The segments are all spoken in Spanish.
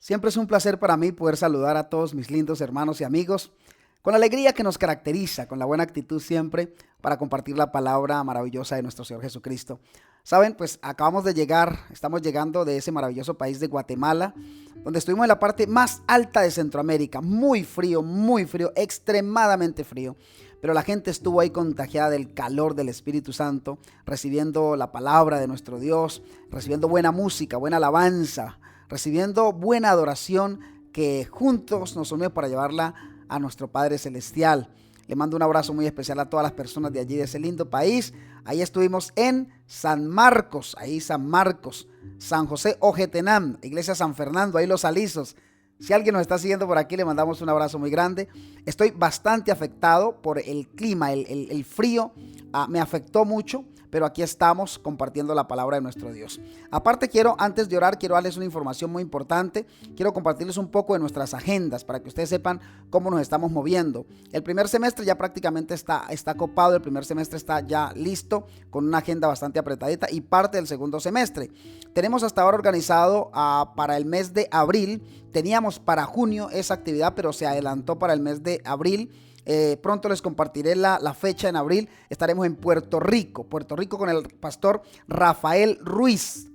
Siempre es un placer para mí poder saludar a todos mis lindos hermanos y amigos con la alegría que nos caracteriza, con la buena actitud siempre para compartir la palabra maravillosa de nuestro Señor Jesucristo. Saben, pues acabamos de llegar, estamos llegando de ese maravilloso país de Guatemala, donde estuvimos en la parte más alta de Centroamérica, muy frío, extremadamente frío. Pero la gente estuvo ahí contagiada del calor del Espíritu Santo, recibiendo la palabra de nuestro Dios, recibiendo buena música, buena alabanza, recibiendo buena adoración que juntos nos unimos para llevarla a nuestro Padre Celestial. Le mando un abrazo muy especial a todas las personas de allí, de ese lindo país. Ahí estuvimos en San Marcos, San José Ojetenam, Iglesia San Fernando, ahí Los Alisos. Si alguien nos está siguiendo por aquí, le mandamos un abrazo muy grande. Estoy bastante afectado por el clima, el frío me afectó mucho, pero aquí estamos compartiendo la palabra de nuestro Dios. Aparte, antes de orar, quiero darles una información muy importante. Quiero compartirles un poco de nuestras agendas para que ustedes sepan cómo nos estamos moviendo. El primer semestre ya prácticamente está copado, el primer semestre está ya listo, con una agenda bastante apretadita, y parte del segundo semestre. Tenemos hasta ahora organizado para el mes de abril. Teníamos para junio esa actividad, pero se adelantó para el mes de abril. Pronto les compartiré la fecha. En abril estaremos en Puerto Rico con el pastor Rafael Ruiz,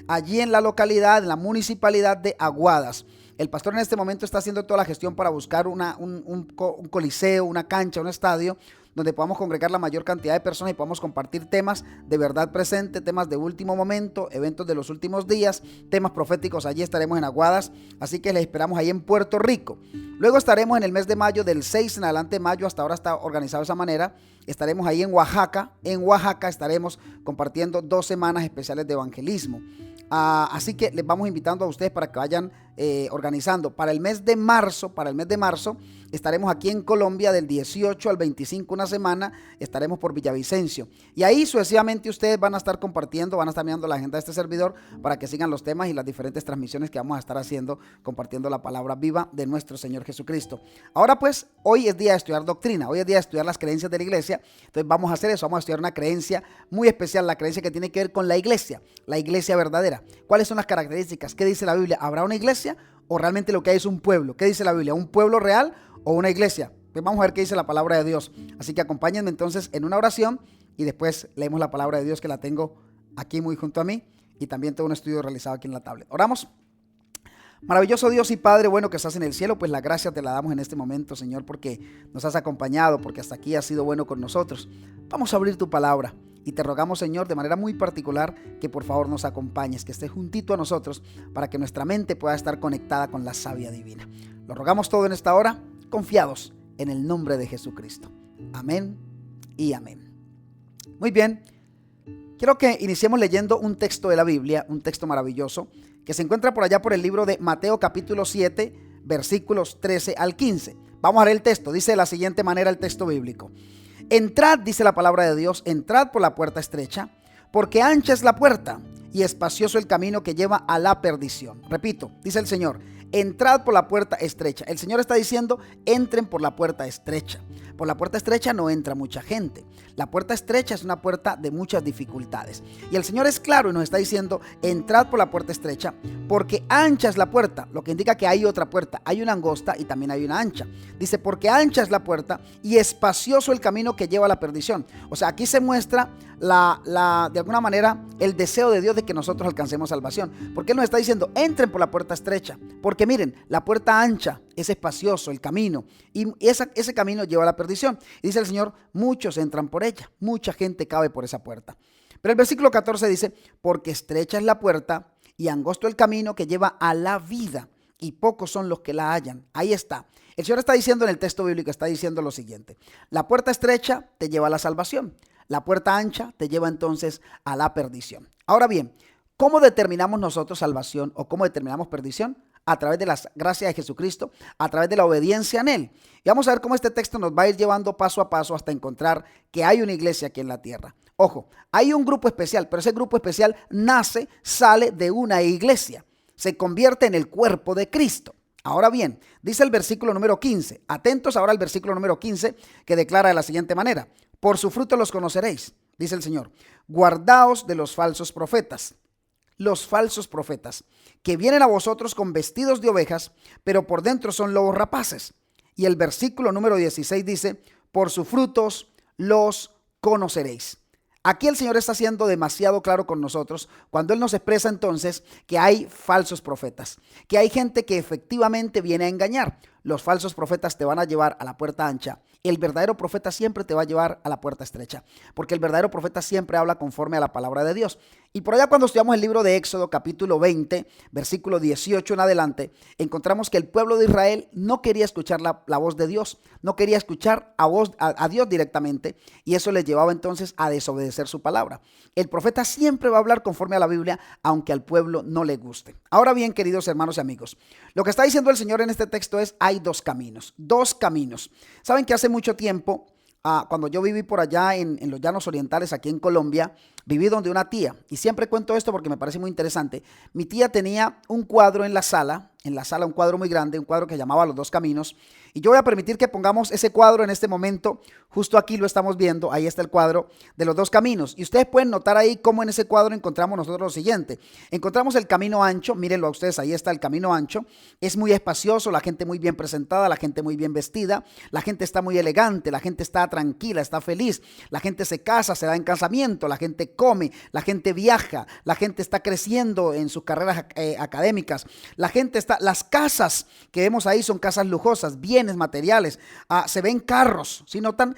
allí en la localidad, en la municipalidad de Aguadas. El pastor en este momento está haciendo toda la gestión para buscar un coliseo, una cancha, un estadio donde podamos congregar la mayor cantidad de personas y podamos compartir temas de verdad presente, temas de último momento, eventos de los últimos días, temas proféticos. Allí estaremos en Aguadas, así que les esperamos ahí en Puerto Rico. Luego estaremos en el mes de mayo, del 6 en adelante, mayo, hasta ahora está organizado de esa manera. Estaremos ahí en Oaxaca. En Oaxaca estaremos compartiendo 2 semanas especiales de evangelismo. Así que les vamos invitando a ustedes para que vayan organizando. Para el mes de marzo, estaremos aquí en Colombia del 18 al 25, una semana. Estaremos por Villavicencio. Y ahí sucesivamente ustedes van a estar compartiendo, van a estar mirando la agenda de este servidor para que sigan los temas y las diferentes transmisiones que vamos a estar haciendo, compartiendo la palabra viva de nuestro Señor Jesucristo. Ahora pues, hoy es día de estudiar doctrina, hoy es día de estudiar las creencias de la iglesia. Entonces vamos a hacer eso, vamos a estudiar una creencia muy especial, la creencia que tiene que ver con la iglesia verdadera. ¿Cuáles son las características? ¿Qué dice la Biblia? ¿Habrá una iglesia o realmente lo que hay es un pueblo? ¿Qué dice la Biblia? ¿Un pueblo real o una iglesia? Pues vamos a ver qué dice la palabra de Dios. Así que acompáñenme entonces en una oración y después leemos la palabra de Dios, que la tengo aquí muy junto a mí, y también tengo un estudio realizado aquí en la tablet. Oramos. Maravilloso Dios y Padre bueno que estás en el cielo, pues la gracia te la damos en este momento, Señor, porque nos has acompañado, porque hasta aquí has sido bueno con nosotros. Vamos a abrir tu palabra y te rogamos, Señor, de manera muy particular, que por favor nos acompañes, que estés juntito a nosotros para que nuestra mente pueda estar conectada con la savia divina. Lo rogamos todo en esta hora, confiados en el nombre de Jesucristo. Amén y amén. Muy bien, quiero que iniciemos leyendo un texto de la Biblia, un texto maravilloso, que se encuentra por allá por el libro de Mateo capítulo 7, versículos 13 al 15. Vamos a leer el texto, dice de la siguiente manera el texto bíblico. Entrad, dice la palabra de Dios, entrad por la puerta estrecha, porque ancha es la puerta y espacioso el camino que lleva a la perdición. Repito, dice el Señor, entrad por la puerta estrecha. El Señor está diciendo, entren por la puerta estrecha. Por la puerta estrecha no entra mucha gente. La puerta estrecha es una puerta de muchas dificultades. Y el Señor es claro y nos está diciendo, entrad por la puerta estrecha, porque ancha es la puerta, lo que indica que hay otra puerta. Hay una angosta y también hay una ancha. Dice, porque ancha es la puerta y espacioso el camino que lleva a la perdición. O sea, aquí se muestra de alguna manera el deseo de Dios de que nosotros alcancemos salvación. Porque Él nos está diciendo, entren por la puerta estrecha. Porque miren, la puerta ancha es espacioso el camino y ese camino lleva a la perdición. Y dice el Señor, muchos entran por ella, mucha gente cabe por esa puerta. Pero el versículo 14 dice, porque estrecha es la puerta y angosto el camino que lleva a la vida, y pocos son los que la hallan. Ahí está. El Señor está diciendo en el texto bíblico, está diciendo lo siguiente: la puerta estrecha te lleva a la salvación, la puerta ancha te lleva entonces a la perdición. Ahora bien, ¿cómo determinamos nosotros salvación o cómo determinamos perdición? A través de la gracia de Jesucristo, a través de la obediencia en Él. Y vamos a ver cómo este texto nos va a ir llevando paso a paso hasta encontrar que hay una iglesia aquí en la tierra. Ojo, hay un grupo especial, pero ese grupo especial sale de una iglesia, se convierte en el cuerpo de Cristo. Ahora bien, dice el versículo número 15, atentos ahora al versículo número 15, que declara de la siguiente manera: por su fruto los conoceréis, dice el Señor, guardaos de los falsos profetas. los falsos profetas, que vienen a vosotros con vestidos de ovejas, pero por dentro son lobos rapaces. Y el versículo número 16 dice, por sus frutos los conoceréis. Aquí el Señor está siendo demasiado claro con nosotros cuando Él nos expresa entonces que hay falsos profetas, que hay gente que efectivamente viene a engañar. Los falsos profetas te van a llevar a la puerta ancha. El verdadero profeta siempre te va a llevar a la puerta estrecha, porque el verdadero profeta siempre habla conforme a la palabra de Dios. Y por allá cuando estudiamos el libro de Éxodo capítulo 20, versículo 18 en adelante, encontramos que el pueblo de Israel no quería escuchar la voz de Dios, no quería escuchar a Dios directamente, y eso les llevaba entonces a desobedecer su palabra. El profeta siempre va a hablar conforme a la Biblia, aunque al pueblo no le guste. Ahora bien, queridos hermanos y amigos, lo que está diciendo el Señor en este texto es, hay dos caminos, dos caminos. Saben que hace mucho tiempo, cuando yo viví por allá en los Llanos Orientales, aquí en Colombia, viví donde una tía, y siempre cuento esto porque me parece muy interesante. Mi tía tenía un cuadro en la sala, un cuadro muy grande, un cuadro que llamaba Los Dos Caminos, y yo voy a permitir que pongamos ese cuadro en este momento. Justo aquí lo estamos viendo, ahí está el cuadro de los dos caminos, y ustedes pueden notar ahí cómo en ese cuadro encontramos nosotros lo siguiente. Encontramos el camino ancho, mírenlo a ustedes, ahí está el camino ancho, es muy espacioso, la gente muy bien presentada, la gente muy bien vestida, la gente está muy elegante, la gente está tranquila, está feliz, la gente se casa, se da en casamiento, la gente come, la gente viaja, la gente está creciendo en sus carreras académicas, la gente está, las casas que vemos ahí son casas lujosas, bienes materiales, se ven carros, ¿sí notan?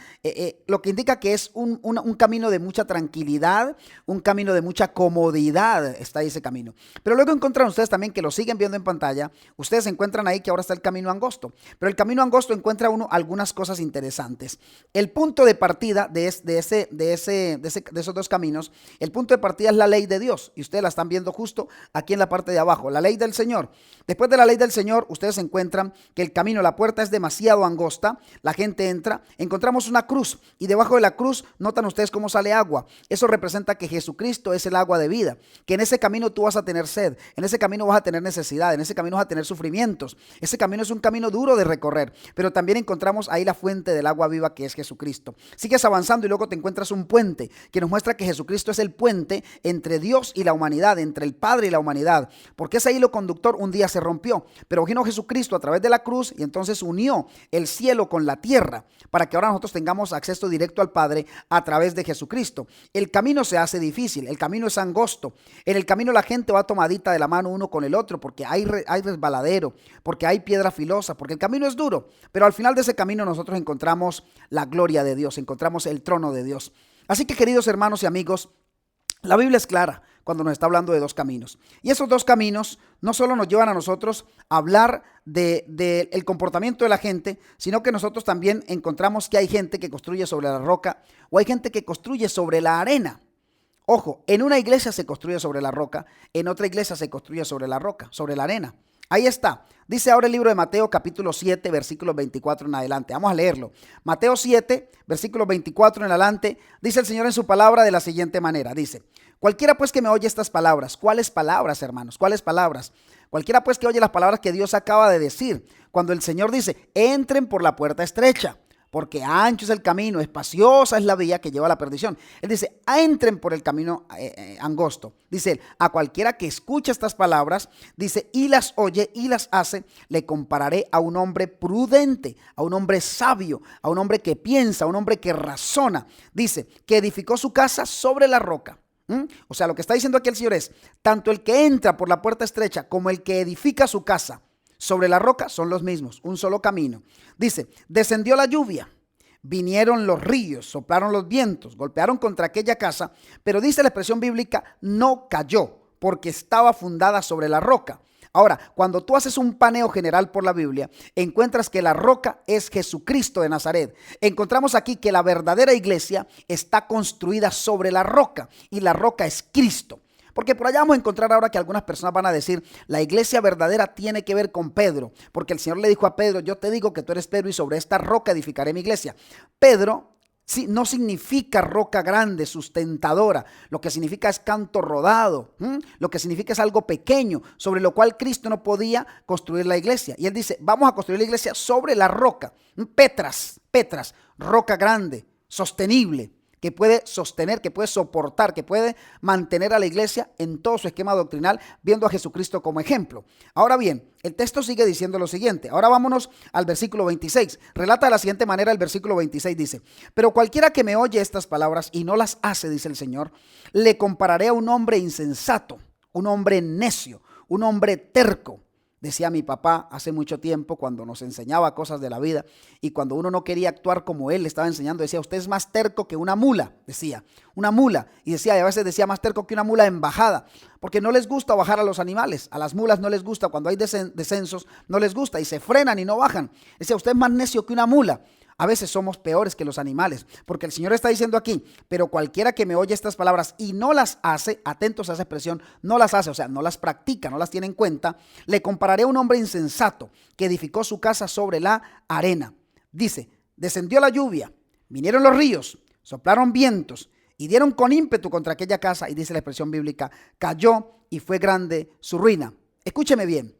Lo que indica que es un camino de mucha tranquilidad, un camino de mucha comodidad, está ahí ese camino. Pero luego encuentran ustedes también, que lo siguen viendo en pantalla, ustedes encuentran ahí que ahora está el camino angosto, pero el camino angosto encuentra uno algunas cosas interesantes. El punto de partida de esos dos caminos, el punto de partida es la ley de Dios, y ustedes la están viendo justo aquí en la parte de abajo, la ley del Señor. Después de la ley del Señor, ustedes encuentran que el camino, la puerta es demasiado angosta, la gente entra, encontramos una cruz, y debajo de la cruz notan ustedes cómo sale agua. Eso representa que Jesucristo es el agua de vida, que en ese camino tú vas a tener sed, en ese camino vas a tener necesidad, en ese camino vas a tener sufrimientos. Ese camino es un camino duro de recorrer, pero también encontramos ahí la fuente del agua viva, que es Jesucristo. Sigues avanzando y luego te encuentras un puente que nos muestra que Jesucristo es el puente entre Dios y la humanidad, entre el Padre y la humanidad, porque ese hilo conductor un día se rompió, pero vino Jesucristo a través de la cruz y entonces unió el cielo con la tierra para que ahora nosotros tengamos acceso directo al Padre a través de Jesucristo. El camino se hace difícil, el camino es angosto, en el camino la gente va tomadita de la mano uno con el otro, porque hay resbaladero, porque hay piedra filosa, porque el camino es duro, pero al final de ese camino nosotros encontramos la gloria de Dios, encontramos el trono de Dios. Así que, queridos hermanos y amigos, la Biblia es clara cuando nos está hablando de dos caminos. Y esos dos caminos no solo nos llevan a nosotros a hablar del comportamiento de la gente, sino que nosotros también encontramos que hay gente que construye sobre la roca o hay gente que construye sobre la arena. Ojo, en una iglesia se construye sobre la roca, en otra iglesia se construye sobre la roca, sobre la arena. Ahí está. Dice ahora el libro de Mateo capítulo 7, versículos 24 en adelante. Vamos a leerlo. Mateo 7, versículos 24 en adelante. Dice el Señor en su palabra de la siguiente manera. Dice, cualquiera pues que me oye estas palabras. ¿Cuáles palabras, hermanos? ¿Cuáles palabras? Cualquiera pues que oye las palabras que Dios acaba de decir. Cuando el Señor dice, entren por la puerta estrecha, porque ancho es el camino, espaciosa es la vía que lleva a la perdición. Él dice, entren por el camino angosto. Dice él, a cualquiera que escuche estas palabras, dice, y las oye y las hace, le compararé a un hombre prudente, a un hombre sabio, a un hombre que piensa, a un hombre que razona. Dice, que edificó su casa sobre la roca. O sea, lo que está diciendo aquí el Señor es, tanto el que entra por la puerta estrecha como el que edifica su casa sobre la roca son los mismos, un solo camino. Dice, descendió la lluvia, vinieron los ríos, soplaron los vientos, golpearon contra aquella casa, pero dice la expresión bíblica, no cayó, porque estaba fundada sobre la roca. Ahora, cuando tú haces un paneo general por la Biblia, encuentras que la roca es Jesucristo de Nazaret. Encontramos aquí que la verdadera iglesia está construida sobre la roca y la roca es Cristo. Porque por allá vamos a encontrar ahora que algunas personas van a decir, la iglesia verdadera tiene que ver con Pedro, porque el Señor le dijo a Pedro, yo te digo que tú eres Pedro y sobre esta roca edificaré mi iglesia. Pedro sí, no significa roca grande, sustentadora, lo que significa es canto rodado, lo que significa es algo pequeño, sobre lo cual Cristo no podía construir la iglesia. Y él dice, vamos a construir la iglesia sobre la roca, Petras, roca grande, sostenible. que puede sostener, que puede soportar, que puede mantener a la iglesia en todo su esquema doctrinal, viendo a Jesucristo como ejemplo. Ahora bien, el texto sigue diciendo lo siguiente. Ahora vámonos al versículo 26. Relata de la siguiente manera el versículo 26, dice: pero cualquiera que me oye estas palabras y no las hace, dice el Señor, le compararé a un hombre insensato, un hombre necio, un hombre terco. Decía mi papá hace mucho tiempo cuando nos enseñaba cosas de la vida, y cuando uno no quería actuar como él le estaba enseñando, decía: usted es más terco que una mula, decía, una mula. Y decía, y a veces decía más terco que una mula en bajada, porque no les gusta bajar a los animales. A las mulas no les gusta, cuando hay descensos no les gusta y se frenan y no bajan. Decía, usted es más necio que una mula. A veces somos peores que los animales, porque el Señor está diciendo aquí: pero cualquiera que me oye estas palabras y no las hace, atentos a esa expresión, no las hace, o sea, no las practica, no las tiene en cuenta, le compararé a un hombre insensato que edificó su casa sobre la arena. Dice: descendió la lluvia, vinieron los ríos, soplaron vientos y dieron con ímpetu contra aquella casa, y dice la expresión bíblica, cayó y fue grande su ruina. Escúcheme bien.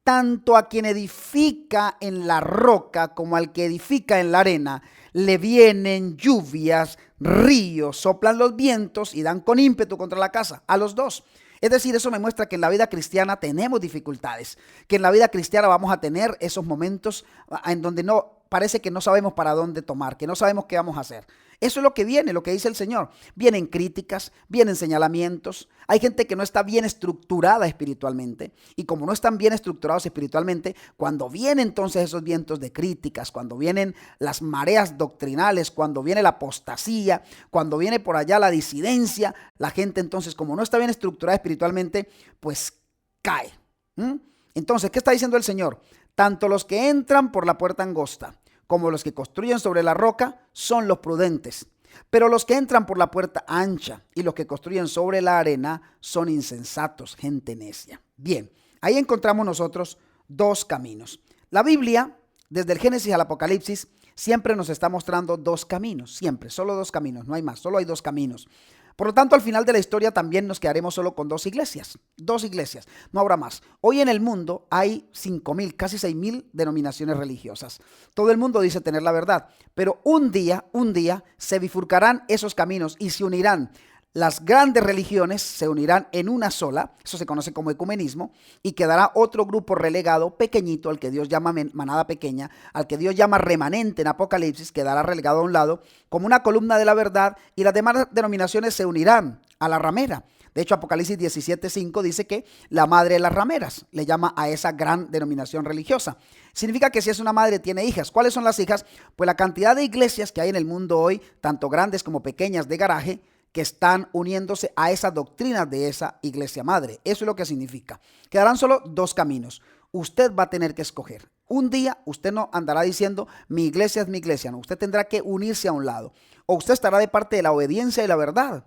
Tanto a quien edifica en la roca como al que edifica en la arena, le vienen lluvias, ríos, soplan los vientos y dan con ímpetu contra la casa, a los dos. Es decir, eso me muestra que en la vida cristiana tenemos dificultades, que en la vida cristiana vamos a tener esos momentos en donde parece que no sabemos para dónde tomar, que no sabemos qué vamos a hacer. Eso es lo que viene, lo que dice el Señor. Vienen críticas, vienen señalamientos. Hay gente que no está bien estructurada espiritualmente, y como no están bien estructurados espiritualmente, cuando vienen entonces esos vientos de críticas, cuando vienen las mareas doctrinales, cuando viene la apostasía, cuando viene por allá la disidencia, la gente entonces, como no está bien estructurada espiritualmente, pues cae. Entonces, ¿qué está diciendo el Señor? Tanto los que entran por la puerta angosta como los que construyen sobre la roca son los prudentes. Pero los que entran por la puerta ancha y los que construyen sobre la arena son insensatos, gente necia. Bien, ahí encontramos nosotros dos caminos. La Biblia, desde el Génesis al Apocalipsis, siempre nos está mostrando dos caminos, siempre, solo dos caminos, no hay más, solo hay dos caminos. Por lo tanto, al final de la historia también nos quedaremos solo con dos iglesias, no habrá más. Hoy en el mundo hay 5,000, casi 6,000 denominaciones religiosas. Todo el mundo dice tener la verdad, pero un día se bifurcarán esos caminos y se unirán. Las grandes religiones se unirán en una sola, eso se conoce como ecumenismo, y quedará otro grupo relegado, pequeñito, al que Dios llama manada pequeña, al que Dios llama remanente en Apocalipsis, quedará relegado a un lado como una columna de la verdad, y las demás denominaciones se unirán a la ramera. De hecho, Apocalipsis 17:5 dice que la madre de las rameras le llama a esa gran denominación religiosa. Significa que si es una madre, tiene hijas. ¿Cuáles son las hijas? Pues la cantidad de iglesias que hay en el mundo hoy, tanto grandes como pequeñas de garaje, que están uniéndose a esa doctrina de esa iglesia madre. Eso es lo que significa. Quedarán solo dos caminos. Usted va a tener que escoger. Un día usted no andará diciendo mi iglesia es mi iglesia, no. Usted tendrá que unirse a un lado. O usted estará de parte de la obediencia y la verdad,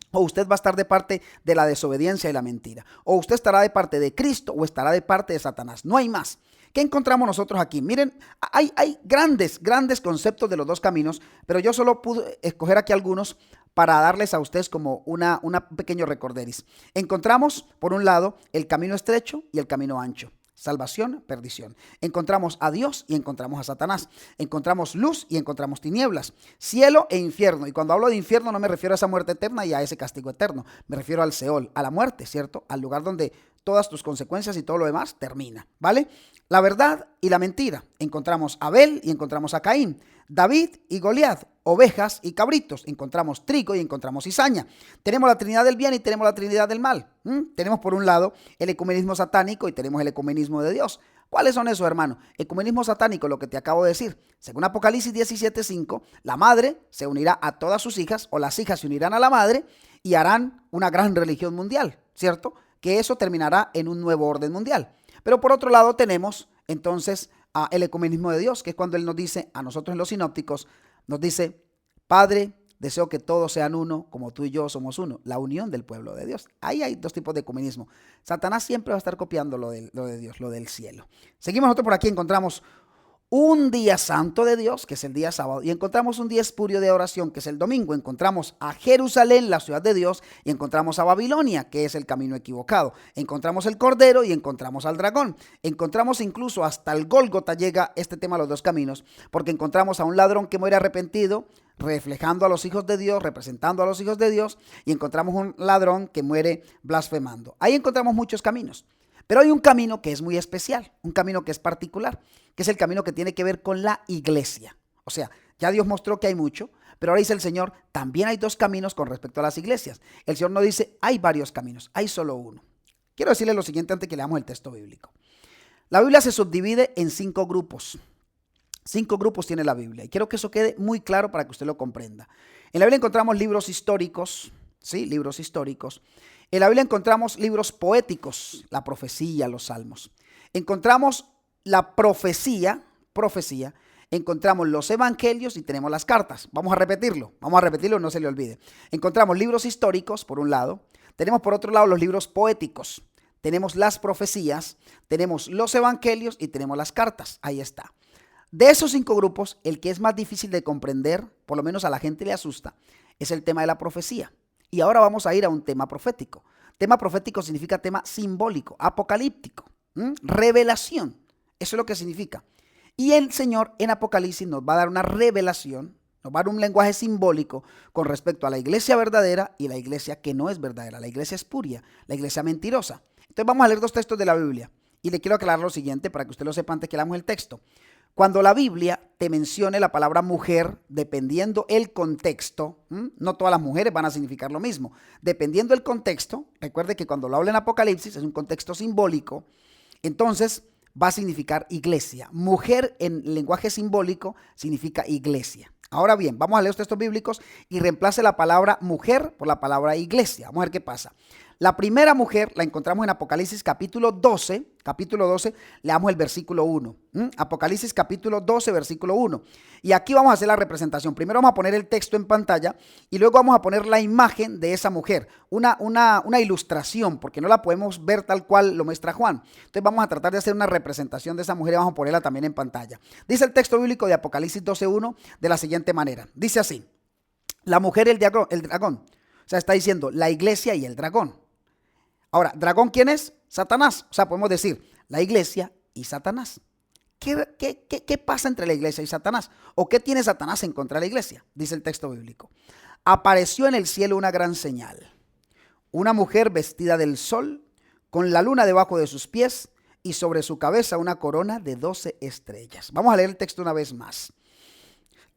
o usted va a estar de parte de la desobediencia y la mentira. O usted estará de parte de Cristo o estará de parte de Satanás. No hay más. ¿Qué encontramos nosotros aquí? Miren, hay grandes conceptos de los dos caminos, pero yo solo pude escoger aquí algunos para darles a ustedes como una pequeño recorderis. Encontramos, por un lado, el camino estrecho y el camino ancho. Salvación, perdición. Encontramos a Dios y encontramos a Satanás. Encontramos luz y encontramos tinieblas. Cielo e infierno. Y cuando hablo de infierno no me refiero a esa muerte eterna y a ese castigo eterno. Me refiero al Seol, a la muerte, ¿cierto? Al lugar donde todas tus consecuencias y todo lo demás termina, ¿vale? La verdad y la mentira. Encontramos a Abel y encontramos a Caín. David y Goliat, ovejas y cabritos. Encontramos trigo y encontramos cizaña. Tenemos la Trinidad del bien y tenemos la Trinidad del mal. Tenemos por un lado el ecumenismo satánico y tenemos el ecumenismo de Dios. ¿Cuáles son esos, hermano? Ecumenismo satánico, lo que te acabo de decir. Según Apocalipsis 17:5, la madre se unirá a todas sus hijas, o las hijas se unirán a la madre y harán una gran religión mundial, ¿cierto? Que eso terminará en un nuevo orden mundial. Pero por otro lado tenemos entonces el ecumenismo de Dios, que es cuando Él nos dice, a nosotros en los sinópticos, nos dice: Padre, deseo que todos sean uno, como tú y yo somos uno. La unión del pueblo de Dios. Ahí hay dos tipos de ecumenismo. Satanás siempre va a estar copiando lo de Dios, lo del cielo. Seguimos nosotros por aquí, encontramos un día santo de Dios, que es el día sábado, y encontramos un día espurio de oración, que es el domingo. Encontramos a Jerusalén, la ciudad de Dios, y encontramos a Babilonia, que es el camino equivocado. Encontramos el Cordero y encontramos al dragón. Encontramos incluso hasta el Gólgota, llega este tema a los dos caminos, porque encontramos a un ladrón que muere arrepentido, reflejando a los hijos de Dios, representando a los hijos de Dios, y encontramos un ladrón que muere blasfemando. Ahí encontramos muchos caminos. Pero hay un camino que es muy especial, un camino que es particular, que es el camino que tiene que ver con la iglesia. O sea, ya Dios mostró que hay mucho, pero ahora dice el Señor, también hay dos caminos con respecto a las iglesias. El Señor no dice, hay varios caminos, hay solo uno. Quiero decirle lo siguiente antes que leamos el texto bíblico. La Biblia se subdivide en 5 grupos. 5 grupos tiene la Biblia y quiero que eso quede muy claro para que usted lo comprenda. En la Biblia encontramos libros históricos, ¿sí? Libros históricos. En la Biblia encontramos libros poéticos, la profecía, los salmos. Encontramos la profecía, encontramos los evangelios y tenemos las cartas. Vamos a repetirlo, no se le olvide. Encontramos libros históricos, por un lado. Tenemos por otro lado los libros poéticos. Tenemos las profecías, tenemos los evangelios y tenemos las cartas. Ahí está. De esos 5 grupos, el que es más difícil de comprender, por lo menos a la gente le asusta, es el tema de la profecía. Y ahora vamos a ir a un tema profético. Tema profético significa tema simbólico, apocalíptico, revelación. Eso es lo que significa. Y el Señor en Apocalipsis nos va a dar una revelación, nos va a dar un lenguaje simbólico con respecto a la iglesia verdadera y la iglesia que no es verdadera, la iglesia espuria, la iglesia mentirosa. Entonces vamos a leer 2 textos de la Biblia y le quiero aclarar lo siguiente para que usted lo sepa antes que leamos el texto. Cuando la Biblia te mencione la palabra mujer, dependiendo el contexto, no todas las mujeres van a significar lo mismo. Dependiendo el contexto, recuerde que cuando lo habla en Apocalipsis es un contexto simbólico, entonces va a significar iglesia. Mujer en lenguaje simbólico significa iglesia. Ahora bien, vamos a leer los textos bíblicos y reemplace la palabra mujer por la palabra iglesia. Vamos a ver qué pasa. La primera mujer la encontramos en Apocalipsis capítulo 12, leamos el versículo 1. Apocalipsis capítulo 12, versículo 1. Y aquí vamos a hacer la representación. Primero vamos a poner el texto en pantalla y luego vamos a poner la imagen de esa mujer. Una ilustración, porque no la podemos ver tal cual lo muestra Juan. Entonces vamos a tratar de hacer una representación de esa mujer y vamos a ponerla también en pantalla. Dice el texto bíblico de Apocalipsis 12:1 de la siguiente manera. Dice así, la mujer y el dragón. O sea, está diciendo la iglesia y el dragón. Ahora, ¿dragón quién es? Satanás. O sea, podemos decir la iglesia y Satanás. ¿Qué pasa entre la iglesia y Satanás? ¿O qué tiene Satanás en contra de la iglesia? Dice el texto bíblico. Apareció en el cielo una gran señal. Una mujer vestida del sol, con la luna debajo de sus pies y sobre su cabeza una corona de 12 estrellas. Vamos a leer el texto una vez más.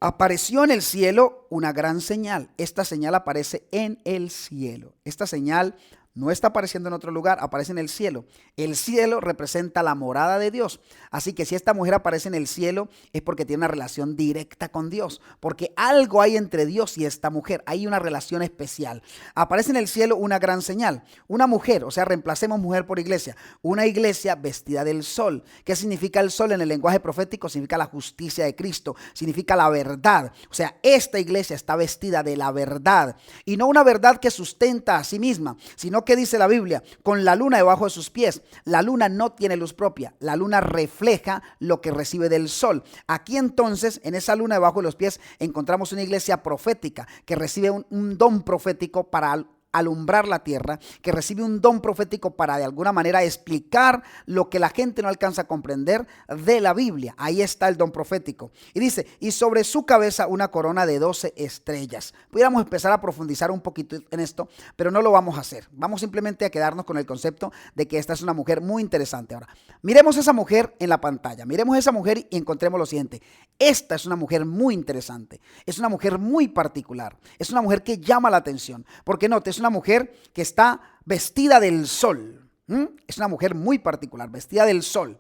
Apareció en el cielo una gran señal. Esta señal aparece en el cielo. Esta señal no está apareciendo en otro lugar, aparece en el cielo. El cielo representa la morada de Dios. Así que si esta mujer aparece en el cielo es porque tiene una relación directa con Dios. Porque algo hay entre Dios y esta mujer. Hay una relación especial. Aparece en el cielo una gran señal. Una mujer, o sea, reemplacemos mujer por iglesia. Una iglesia vestida del sol. ¿Qué significa el sol en el lenguaje profético? Significa la justicia de Cristo. Significa la verdad. O sea, esta iglesia está vestida de la verdad. Y no una verdad que sustenta a sí misma, sino que dice la Biblia, con la luna debajo de sus pies. La luna no tiene luz propia, la luna refleja lo que recibe del sol. Aquí entonces, en esa luna debajo de los pies, encontramos una iglesia profética que recibe un don profético para alumbrar la tierra, que recibe un don profético para de alguna manera explicar lo que la gente no alcanza a comprender de la Biblia. Ahí está el don profético. Y dice, y sobre su cabeza una corona de 12 estrellas. Pudiéramos empezar a profundizar un poquito en esto, pero no lo vamos a hacer. Vamos simplemente a quedarnos con el concepto de que esta es una mujer muy interesante. Ahora, miremos a esa mujer en la pantalla. Miremos a esa mujer y encontremos lo siguiente. Esta es una mujer muy interesante. Es una mujer muy particular. Es una mujer que llama la atención. Porque note, es una mujer que está vestida del sol. Es una mujer muy particular, vestida del sol.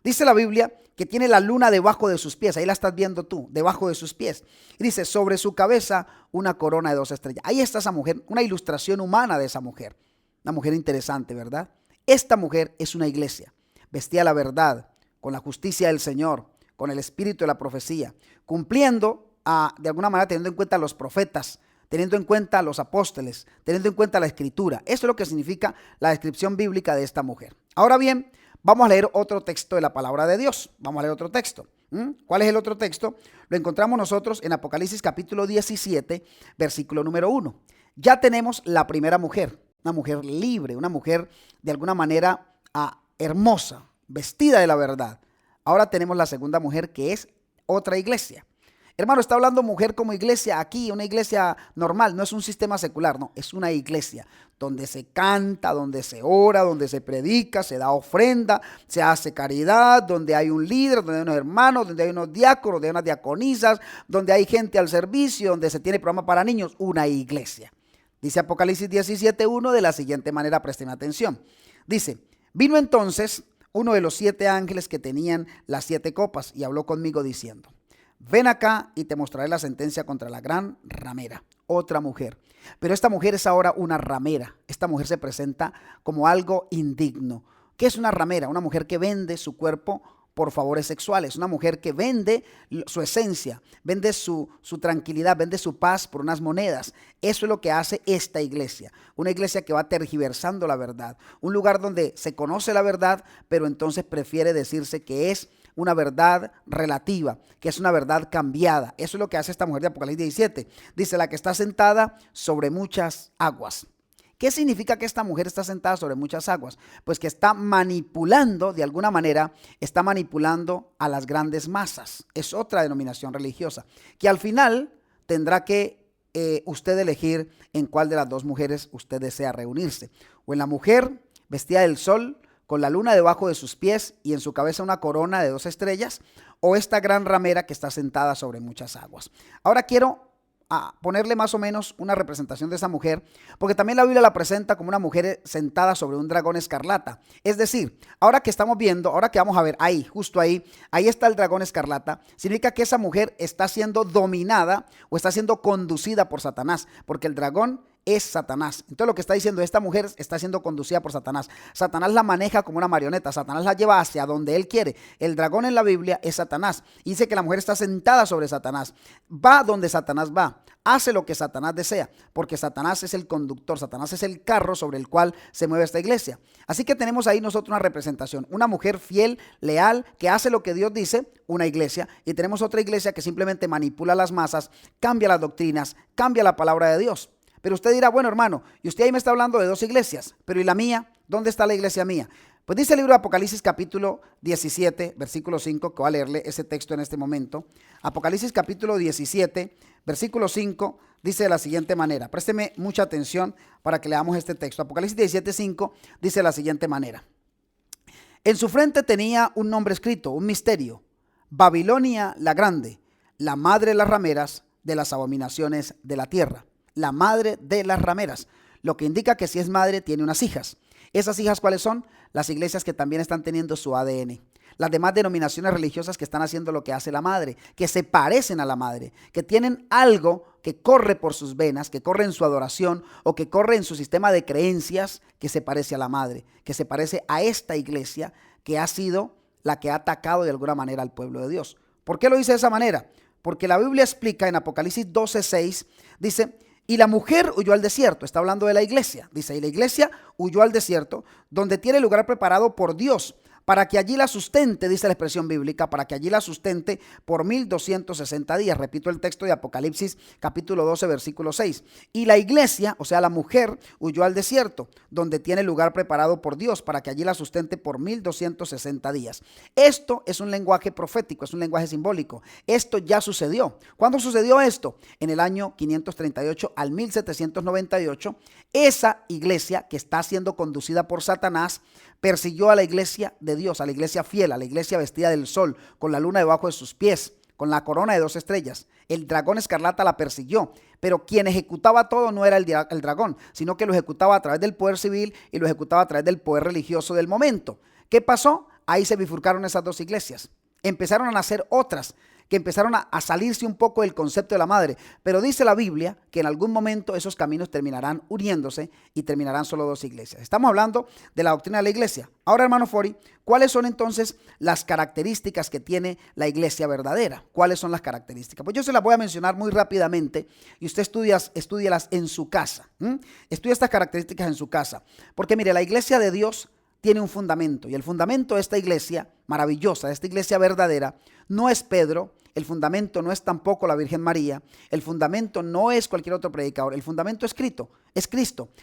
Dice la Biblia que tiene la luna debajo de sus pies. Ahí la estás viendo tú, debajo de sus pies. Y dice, sobre su cabeza una corona de 12 estrellas. Ahí está esa mujer, una ilustración humana de esa mujer. Una mujer interesante, ¿verdad? Esta mujer es una iglesia, vestida de la verdad, con la justicia del Señor, con el espíritu de la profecía, cumpliendo, de alguna manera teniendo en cuenta a los profetas, teniendo en cuenta a los apóstoles, teniendo en cuenta la escritura. Eso es lo que significa la descripción bíblica de esta mujer. Ahora bien, vamos a leer otro texto de la palabra de Dios. Vamos a leer otro texto. ¿Cuál es el otro texto? Lo encontramos nosotros en Apocalipsis capítulo 17, versículo número 1. Ya tenemos la primera mujer, una mujer libre, una mujer de alguna manera hermosa, vestida de la verdad. Ahora tenemos la segunda mujer, que es otra iglesia. Hermano, está hablando mujer como iglesia aquí, una iglesia normal, no es un sistema secular, no, es una iglesia donde se canta, donde se ora, donde se predica, se da ofrenda, se hace caridad, donde hay un líder, donde hay unos hermanos, donde hay unos diáconos, donde hay unas diaconisas, donde hay gente al servicio, donde se tiene programa para niños, una iglesia. Dice Apocalipsis 17:1 de la siguiente manera, presten atención. Dice, vino entonces uno de los 7 ángeles que tenían las 7 copas y habló conmigo diciendo, ven acá y te mostraré la sentencia contra la gran ramera, otra mujer. Pero esta mujer es ahora una ramera. Esta mujer se presenta como algo indigno. ¿Qué es una ramera? Una mujer que vende su cuerpo por favores sexuales. Una mujer que vende su esencia, vende su tranquilidad, vende su paz por unas monedas. Eso es lo que hace esta iglesia. Una iglesia que va tergiversando la verdad. Un lugar donde se conoce la verdad, pero entonces prefiere decirse que es una verdad relativa, que es una verdad cambiada. Eso es lo que hace esta mujer de Apocalipsis 17. Dice, la que está sentada sobre muchas aguas. ¿Qué significa que esta mujer está sentada sobre muchas aguas? Pues que está manipulando, de alguna manera, está manipulando a las grandes masas. Es otra denominación religiosa, que al final tendrá que usted elegir en cuál de las dos mujeres usted desea reunirse. O en la mujer vestida del sol, con la luna debajo de sus pies y en su cabeza una corona de 2 estrellas, o esta gran ramera que está sentada sobre muchas aguas. Ahora quiero ponerle más o menos una representación de esa mujer, porque también la Biblia la presenta como una mujer sentada sobre un dragón escarlata. Es decir, ahora que estamos viendo, ahora que vamos a ver ahí, justo ahí está el dragón escarlata, significa que esa mujer está siendo dominada o está siendo conducida por Satanás, porque el dragón es Satanás. Entonces lo que está diciendo, esta mujer está siendo conducida por Satanás. Satanás la maneja como una marioneta. Satanás la lleva hacia donde él quiere. El dragón en la Biblia es Satanás. Dice que la mujer está sentada sobre Satanás. Va donde Satanás va. Hace lo que Satanás desea, porque Satanás es el conductor. Satanás es el carro sobre el cual se mueve esta iglesia. Así que tenemos ahí nosotros una representación. Una mujer fiel, leal, que hace lo que Dios dice, una iglesia. Y tenemos otra iglesia que simplemente manipula a las masas, cambia las doctrinas, cambia la palabra de Dios. Pero usted dirá, bueno, hermano, y usted ahí me está hablando de 2 iglesias, pero ¿y la mía? ¿Dónde está la iglesia mía? Pues dice el libro de Apocalipsis capítulo 17, versículo 5, que voy a leerle ese texto en este momento. Apocalipsis capítulo 17, versículo 5, dice de la siguiente manera. Présteme mucha atención para que leamos este texto. Apocalipsis 17, 5, dice de la siguiente manera. En su frente tenía un nombre escrito, un misterio. Babilonia la grande, la madre de las rameras de las abominaciones de la tierra. La madre de las rameras, lo que indica que si es madre tiene unas hijas. ¿Esas hijas cuáles son? Las iglesias que también están teniendo su ADN. Las demás denominaciones religiosas que están haciendo lo que hace la madre, que se parecen a la madre, que tienen algo que corre por sus venas, que corre en su adoración o que corre en su sistema de creencias que se parece a la madre, que se parece a esta iglesia que ha sido la que ha atacado de alguna manera al pueblo de Dios. ¿Por qué lo dice de esa manera? Porque la Biblia explica en Apocalipsis 12:6, dice, y la mujer huyó al desierto. Está hablando de la iglesia. Dice, y la iglesia huyó al desierto, donde tiene lugar preparado por Dios, para que allí la sustente, dice la expresión bíblica, para que allí la sustente por 1260 días. Repito el texto de Apocalipsis capítulo 12, versículo 6. Y la iglesia, o sea la mujer, huyó al desierto, donde tiene lugar preparado por Dios, para que allí la sustente por 1260 días. Esto es un lenguaje profético, es un lenguaje simbólico. Esto ya sucedió. ¿Cuándo sucedió esto? En el año 538 al 1798, esa iglesia que está siendo conducida por Satanás persiguió a la iglesia de Dios, a la iglesia fiel, a la iglesia vestida del sol, con la luna debajo de sus pies, con la corona de 2 estrellas. El dragón escarlata la persiguió, pero quien ejecutaba todo no era el dragón, sino que lo ejecutaba a través del poder civil y lo ejecutaba a través del poder religioso del momento. ¿Qué pasó? Ahí se bifurcaron esas 2 iglesias. Empezaron a nacer otras que empezaron a salirse un poco del concepto de la madre. Pero dice la Biblia que en algún momento esos caminos terminarán uniéndose y terminarán solo 2 iglesias. Estamos hablando de la doctrina de la iglesia. Ahora, hermano Fori, ¿cuáles son entonces las características que tiene la iglesia verdadera? ¿Cuáles son las características? Pues yo se las voy a mencionar muy rápidamente y usted estúdielas en su casa. Estudia estas características en su casa. Porque mire, la iglesia de Dios tiene un fundamento, y el fundamento de esta iglesia maravillosa, de esta iglesia verdadera, no es Pedro, el fundamento no es tampoco la Virgen María, el fundamento no es cualquier otro predicador, el fundamento es Cristo.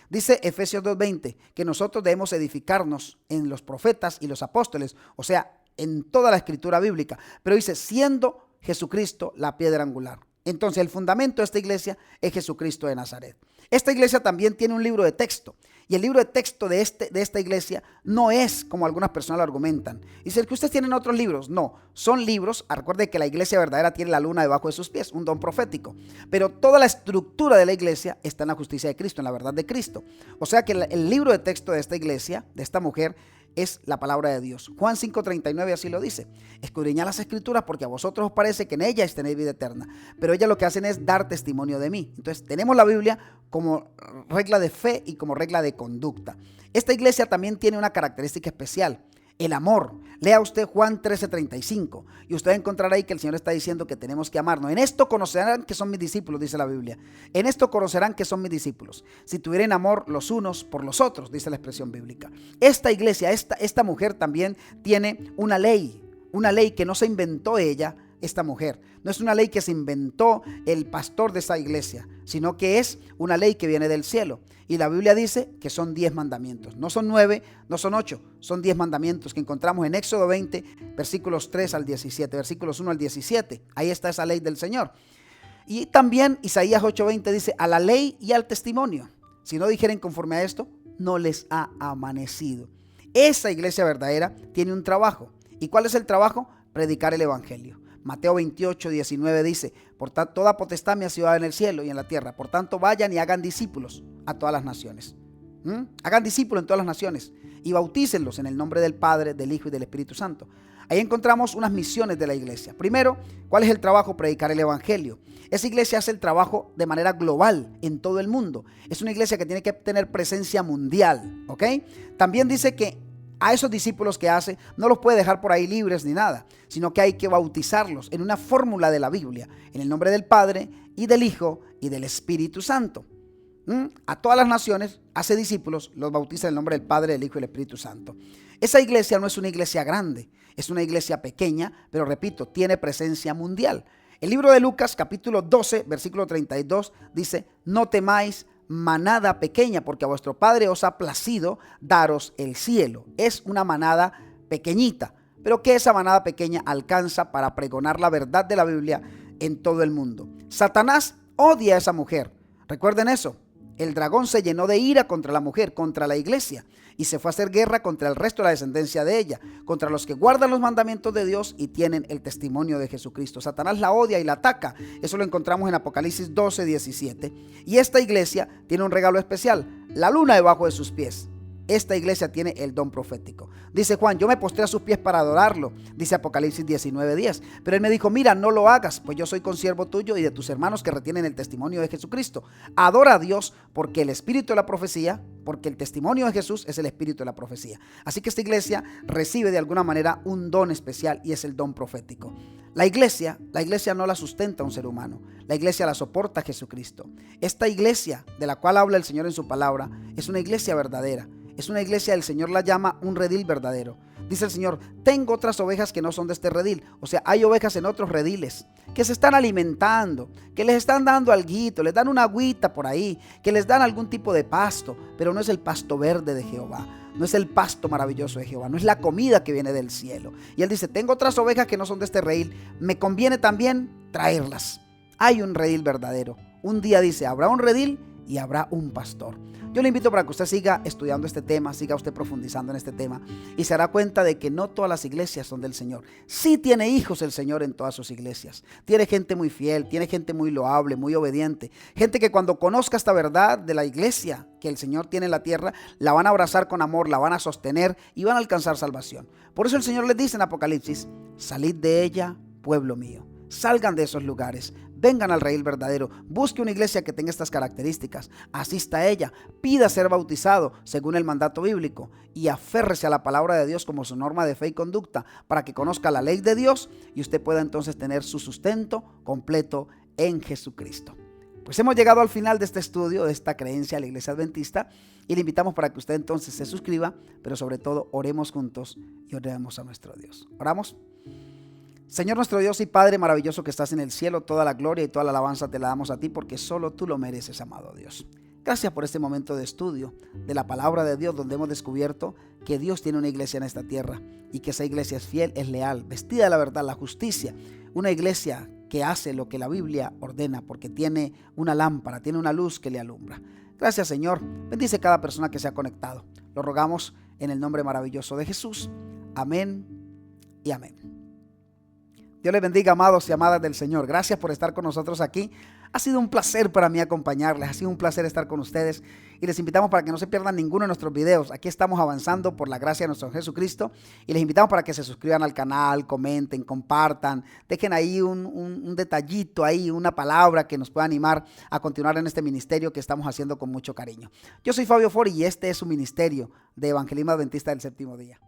Dice Efesios 2:20 que nosotros debemos edificarnos en los profetas y los apóstoles, o sea, en toda la escritura bíblica, pero dice, siendo Jesucristo la piedra angular. Entonces el fundamento de esta iglesia es Jesucristo de Nazaret. Esta iglesia también tiene un libro de texto, y el libro de texto de esta iglesia no es como algunas personas lo argumentan. Dicen que ustedes tienen otros libros. No, son libros. Recuerde que la iglesia verdadera tiene la luna debajo de sus pies, un don profético. Pero toda la estructura de la iglesia está en la justicia de Cristo, en la verdad de Cristo. O sea que el libro de texto de esta iglesia, de esta mujer, es la palabra de Dios. Juan 5:39 así lo dice: escudriñad las escrituras porque a vosotros os parece que en ellas tenéis vida eterna, pero ellas lo que hacen es dar testimonio de mí. Entonces tenemos la Biblia como regla de fe y como regla de conducta. Esta iglesia también tiene una característica especial: el amor. Lea usted Juan 13:35 y usted encontrará ahí que el Señor está diciendo que tenemos que amarnos. En esto conocerán que son mis discípulos, dice la Biblia. En esto conocerán que son mis discípulos, si tuvieren amor los unos por los otros, dice la expresión bíblica. Esta iglesia, esta mujer también tiene una ley que no se inventó ella, esta mujer. No es una ley que se inventó el pastor de esta iglesia, sino que es una ley que viene del cielo. Y la Biblia dice que son 10 mandamientos. No son 9, no son 8, son 10 mandamientos que encontramos en Éxodo 20, versículos 3 al 17, versículos 1 al 17. Ahí está esa ley del Señor. Y también Isaías 8:20 dice: a la ley y al testimonio, si no dijeren conforme a esto, no les ha amanecido. Esa iglesia verdadera tiene un trabajo. ¿Y cuál es el trabajo? Predicar el evangelio. Mateo 28:19 dice: por tanto, toda potestad me ha sido dada en el cielo y en la tierra. Por tanto, vayan y hagan discípulos a todas las naciones. Hagan discípulos en todas las naciones y bautícenlos en el nombre del Padre, del Hijo y del Espíritu Santo. Ahí encontramos unas misiones de la iglesia. Primero, ¿cuál es el trabajo? Predicar el evangelio. Esa iglesia hace el trabajo de manera global en todo el mundo. Es una iglesia que tiene que tener presencia mundial, ¿ok? También dice que a esos discípulos que hace, no los puede dejar por ahí libres ni nada, sino que hay que bautizarlos en una fórmula de la Biblia, en el nombre del Padre y del Hijo y del Espíritu Santo. A todas las naciones hace discípulos, los bautiza en el nombre del Padre, del Hijo y del Espíritu Santo. Esa iglesia no es una iglesia grande, es una iglesia pequeña, pero repito, tiene presencia mundial. El libro de Lucas, capítulo 12, versículo 32, dice: no temáis, manada pequeña, porque a vuestro Padre os ha placido daros el cielo. Es una manada pequeñita, pero que esa manada pequeña alcanza para pregonar la verdad de la Biblia en todo el mundo. Satanás odia a esa mujer. Recuerden eso. El dragón se llenó de ira contra la mujer, contra la iglesia, y se fue a hacer guerra contra el resto de la descendencia de ella, contra los que guardan los mandamientos de Dios y tienen el testimonio de Jesucristo. Satanás la odia y la ataca. Eso lo encontramos en Apocalipsis 12:17. Y esta iglesia tiene un regalo especial: la luna debajo de sus pies. Esta iglesia tiene el don profético. Dice Juan: yo me postré a sus pies para adorarlo, dice Apocalipsis 19:10. Pero él me dijo: mira, no lo hagas, pues yo soy consiervo tuyo y de tus hermanos que retienen el testimonio de Jesucristo. Adora a Dios, porque el espíritu de la profecía, porque el testimonio de Jesús es el espíritu de la profecía. Así que esta iglesia recibe de alguna manera un don especial, y es el don profético. La iglesia no la sustenta un ser humano. La iglesia la soporta Jesucristo. Esta iglesia de la cual habla el Señor en su palabra es una iglesia verdadera. Es una iglesia, el Señor la llama un redil verdadero. Dice el Señor: tengo otras ovejas que no son de este redil. O sea, hay ovejas en otros rediles que se están alimentando, que les están dando alguito, les dan una agüita por ahí, que les dan algún tipo de pasto, pero no es el pasto verde de Jehová. No es el pasto maravilloso de Jehová, no es la comida que viene del cielo. Y él dice: tengo otras ovejas que no son de este redil, me conviene también traerlas. Hay un redil verdadero. Un día dice: habrá un redil y habrá un pastor. Yo le invito para que usted siga estudiando este tema, siga usted profundizando en este tema, y se dará cuenta de que no todas las iglesias son del Señor. Sí tiene hijos el Señor en todas sus iglesias. Tiene gente muy fiel, tiene gente muy loable, muy obediente. Gente que cuando conozca esta verdad de la iglesia que el Señor tiene en la tierra, la van a abrazar con amor, la van a sostener y van a alcanzar salvación. Por eso el Señor les dice en Apocalipsis: salid de ella, pueblo mío. Salgan de esos lugares, vengan al redil verdadero, busque una iglesia que tenga estas características, asista a ella, pida ser bautizado según el mandato bíblico y aférrese a la palabra de Dios como su norma de fe y conducta, para que conozca la ley de Dios y usted pueda entonces tener su sustento completo en Jesucristo. Pues hemos llegado al final de este estudio, de esta creencia de la Iglesia Adventista, Y le invitamos para que usted entonces se suscriba, pero sobre todo oremos juntos y oremos a nuestro Dios. ¿Oramos? Señor nuestro Dios y Padre maravilloso que estás en el cielo, toda la gloria y toda la alabanza te la damos a ti porque solo tú lo mereces, amado Dios. Gracias por este momento de estudio de la palabra de Dios, donde hemos descubierto que Dios tiene una iglesia en esta tierra y que esa iglesia es fiel, es leal, vestida de la verdad, la justicia. Una iglesia que hace lo que la Biblia ordena porque tiene una lámpara, tiene una luz que le alumbra. Gracias, Señor. Bendice cada persona que se ha conectado. Lo rogamos en el nombre maravilloso de Jesús. Amén y amén. Dios les bendiga, amados y amadas del Señor. Gracias por estar con nosotros aquí. Ha sido un placer para mí acompañarles. Ha sido un placer estar con ustedes. Y les invitamos para que no se pierdan ninguno de nuestros videos. Aquí estamos avanzando por la gracia de nuestro Jesucristo. Y les invitamos para que se suscriban al canal, comenten, compartan. Dejen ahí un detallito, ahí una palabra que nos pueda animar a continuar en este ministerio que estamos haciendo con mucho cariño. Yo soy Fabio Fori y este es su ministerio de Evangelismo Adventista del Séptimo Día.